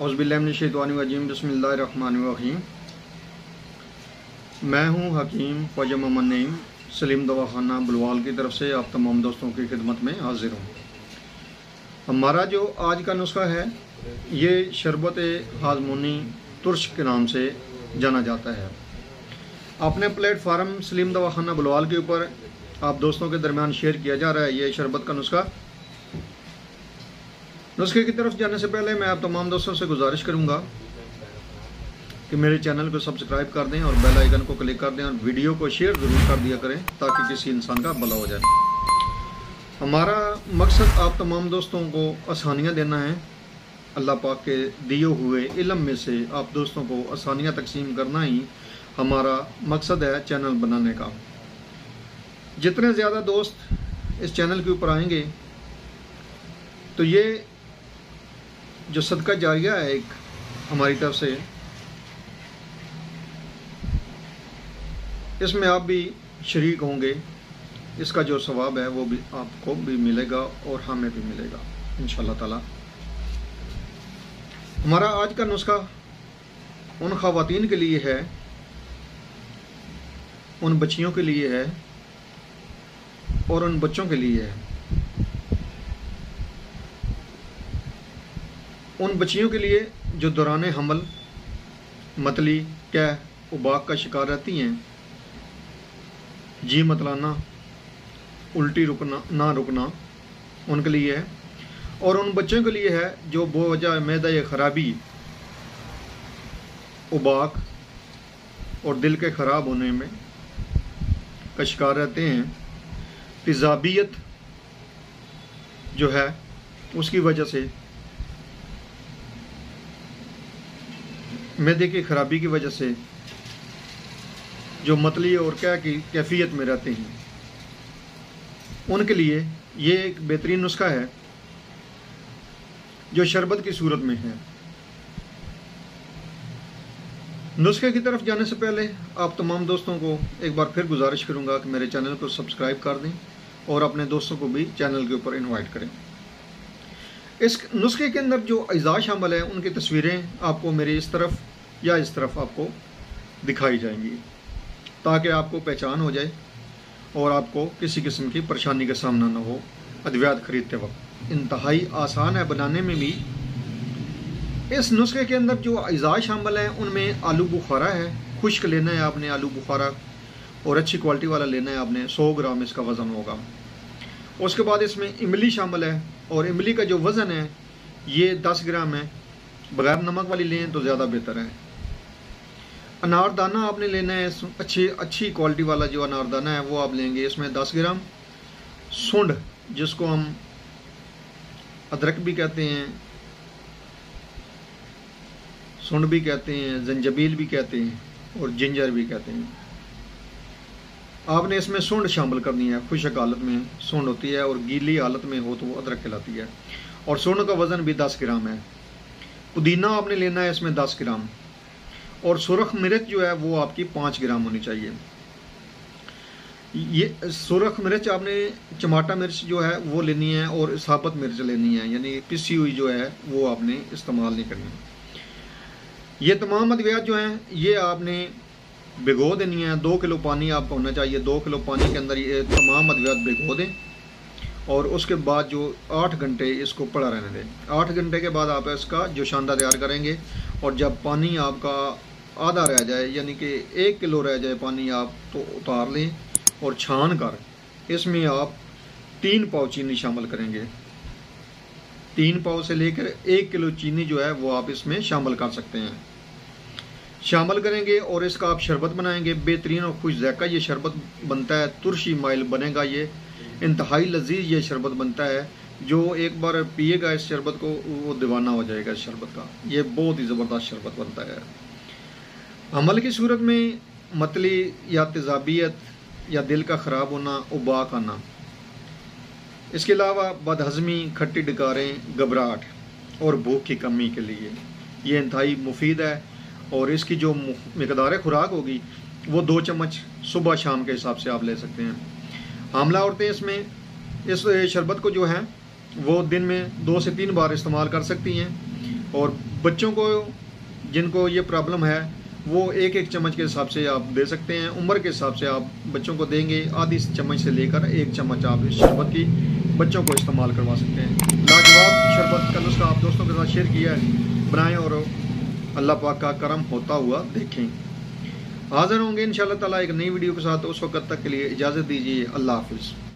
औज़ुबिल्लाहिमिनश्शैतानिर्रजीम बिस्मिल्लाहिर्रहमानिर्रहीम। मैं हूँ हकीम ख्वाजा मोहम्मद नईम सलीम दवाखाना बुलवाल की तरफ से आप तमाम दोस्तों की खिदमत में हाजिर हूँ। हमारा जो आज का नुस्खा है ये शरबत हाज़मोनी तुर्श के नाम से जाना जाता है। अपने प्लेटफार्म सलीम दवाखाना बुलवाल के ऊपर आप दोस्तों के दरमियान शेयर किया जा रहा है ये शरबत का नुस्खा। नुस्खे की तरफ जाने से पहले मैं आप तमाम दोस्तों से गुजारिश करूंगा कि मेरे चैनल को सब्सक्राइब कर दें और बेल आइकन को क्लिक कर दें और वीडियो को शेयर ज़रूर कर दिया करें ताकि किसी इंसान का भला हो जाए। हमारा मकसद आप तमाम दोस्तों को आसानियाँ देना है। अल्लाह पाक के दिए हुए इल्म में से आप दोस्तों को आसानियाँ तकसीम करना ही हमारा मकसद है चैनल बनाने का। जितने ज़्यादा दोस्त इस चैनल के ऊपर आएंगे तो ये जो सदका जारिया है एक हमारी तरफ से, इसमें आप भी शरीक होंगे। इसका जो सवाब है वो भी आपको भी मिलेगा और हमें भी मिलेगा इंशाअल्लाह ताला। हमारा आज का नुस्खा उन ख़वातीन के लिए है, उन बच्चियों के लिए है और उन बच्चों के लिए है। उन बच्चियों के लिए जो दौरान हमल मतली कैह उबाक का शिकार रहती हैं, जी मतलाना, उल्टी रुकना ना रुकना, उनके लिए है। और उन बच्चों के लिए है जो बेवजह मैदा खराबी, उबाक और दिल के ख़राब होने में का शिकार रहते हैं। तेज़ाबियत जो है उसकी वजह से, मैदे की खराबी की वजह से जो मतली और क्या की कैफियत में रहते हैं, उनके लिए ये एक बेहतरीन नुस्खा है जो शरबत की सूरत में है। नुस्खे की तरफ जाने से पहले आप तमाम दोस्तों को एक बार फिर गुजारिश करूंगा कि मेरे चैनल को सब्सक्राइब कर दें और अपने दोस्तों को भी चैनल के ऊपर इनवाइट करें। इस नुस्खे के अंदर जो अज़ा शामिल है उनकी तस्वीरें आपको मेरे इस तरफ या इस तरफ आपको दिखाई जाएंगी ताकि आपको पहचान हो जाए और आपको किसी किस्म की परेशानी का सामना न हो अद्वियात ख़रीदते वक्त। इंतहाई आसान है बनाने में भी। इस नुस्खे के अंदर जो अज़ा शामिल हैं उनमें आलू बुखारा है, खुश्क लेना है आपने आलू बुखारा और अच्छी क्वालिटी वाला लेना है आपने। 100 ग्राम इसका वज़न होगा। उसके बाद इसमें इमली शामिल है और इमली का जो वज़न है ये 10 ग्राम है। बग़ैर नमक वाली लें तो ज़्यादा बेहतर है। अनारदाना आपने लेना है, अच्छी क्वालिटी वाला जो अनारदाना है वो आप लेंगे, इसमें 10 ग्राम। सूंड जिसको हम अदरक भी कहते हैं, सूंड भी कहते हैं, जंजबील भी कहते हैं और जिंजर भी कहते हैं। आपने इसमें सूंड शामिल करनी है। खुशक हालत में सूंड होती है और गीली हालत में हो तो वो अदरक कहलाती है। और सूंड का वज़न भी 10 ग्राम है। पुदीना आपने लेना है इसमें 10 ग्राम और सुरख मिर्च जो है वो आपकी 5 ग्राम होनी चाहिए। ये सुरख मिर्च आपने टमाटर मिर्च जो है वो लेनी है और साबुत मिर्च लेनी है, यानी पिसी हुई जो है वो आपने इस्तेमाल नहीं करनी। ये तमाम अद्वियात जो हैं ये आपने भिगो देनी है। 2 किलो पानी आपका होना चाहिए। 2 किलो पानी के अंदर ये तमाम अद्वियात भिगो दें और उसके बाद जो 8 घंटे इसको पड़ा रहने दें। 8 घंटे के बाद आप इसका जो शांदा तैयार करेंगे और जब पानी आपका आधा रह जाए यानी कि 1 किलो रह जाए पानी, आप तो उतार लें और छान कर इसमें आप 3 पाव चीनी शामिल करेंगे। 3 पाव से लेकर 1 किलो चीनी जो है वो आप इसमें शामिल कर सकते हैं। शामिल करेंगे और इसका आप शरबत बनाएंगे। बेहतरीन और खुश ज़ायका ये शरबत बनता है। तुर्शी माइल बनेगा। ये इंतहाई लजीज ये शरबत बनता है। जो एक बार पिएगा इस शरबत को वो दीवाना हो जाएगा इस शरबत का। ये बहुत ही ज़बरदस्त शरबत बनता है। अमल की सूरत में मतली या तेज़ाबियत या दिल का ख़राब होना, उबाक आना, इसके अलावा बदहज़मी, खट्टी डकारें, घबराहट और भूख की कमी के लिए ये इंतहाई मुफीद है। और इसकी जो मिकदार खुराक होगी वो 2 चम्मच सुबह शाम के हिसाब से आप ले सकते हैं। हामला औरतें इसमें इस शरबत को जो है वो दिन में 2 से 3 बार इस्तेमाल कर सकती हैं। और बच्चों को जिनको ये प्रॉब्लम है वो एक एक चम्मच के हिसाब से आप दे सकते हैं। उम्र के हिसाब से आप बच्चों को देंगे, आधी चम्मच से लेकर 1 चम्मच आप इस शरबत की बच्चों को इस्तेमाल करवा सकते हैं। लाजवाब शरबत का नुस्खा आप दोस्तों के साथ शेयर किया है, बनाएं और अल्लाह पाक का करम होता हुआ देखें। हाजिर होंगे इंशाअल्लाह ताला एक नई वीडियो के साथ। उस वक्त तक के लिए इजाज़त दीजिए। अल्लाह हाफिज़।